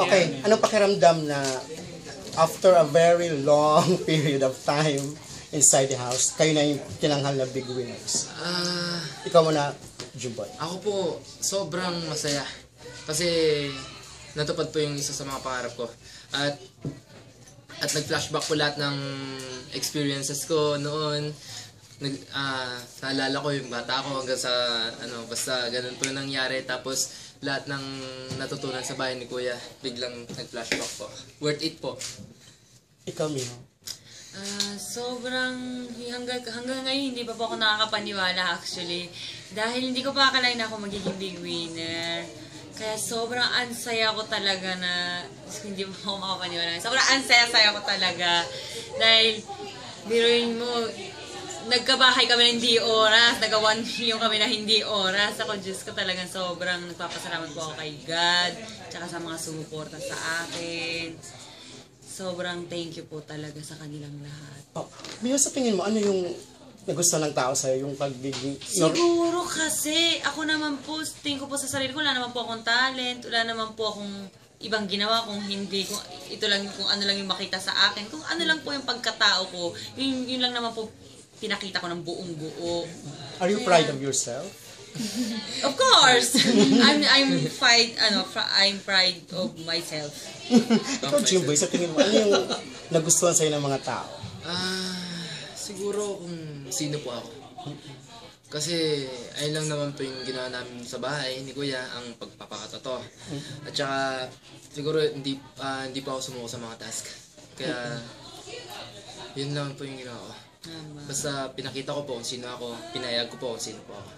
Okay, anong pakiramdam na after a very long period of time inside the house, kayo na yung tinanghal na big winners? Ikaw muna, Jumboy. Ako po, sobrang masaya. Kasi natupad po yung isa sa mga pangarap ko. At nag-flashback po lahat ng experiences ko noon. Naalala ko yung bata ko hanggang sa basta ganun po yung nangyari. Tapos lahat ng natutunan sa bahay ni Kuya, biglang nag-flashback po. Worth it po. Ikaw, Miho. Sobrang hanggang ngayon hindi pa po ako nakakapaniwala actually. Dahil hindi ko pa akalain na ako magiging big winner. Kaya sobrang ansaya ko talaga na hindi pa ako makapaniwala. Sobrang ansaya-saya ko talaga. Dahil biruin mo, nagkabahay kami na hindi oras, nag-1 million kami na hindi oras. Ako, Diyos ko talagang sobrang nagpapasalamat po ako kay God, tsaka sa mga sumuporta sa akin. Sobrang thank you po talaga sa kanilang lahat. Miho, sa tingin mo, ano yung nagustuhan ng tao sa'yo, yung pagiging... Siguro kasi, ako naman po, tingin ko po sa sarili ko, wala naman po akong talent, wala naman po akong ibang ginawa kung hindi, kung ito lang, kung ano lang yung makita sa akin, kung ano lang po yung pagkatao ko, yun lang naman po pinakita ko ng buong buo. Are you proud of yourself? Of course. I'm proud of myself. Ikaw, Jimboy, sa tingin mo, ano yung nagustuhan sa'yo ng mga tao? Siguro kung sino po ako. Kasi ayun lang naman po yung ginawa namin sa bahay ni Kuya, ang pagpapakatato. At saka siguro hindi pa ako sumuko sa mga task. Kaya yun lang po yung ginawa ko. Basta pinakita ko po kung sino ako, pinayag ko po kung sino po ako.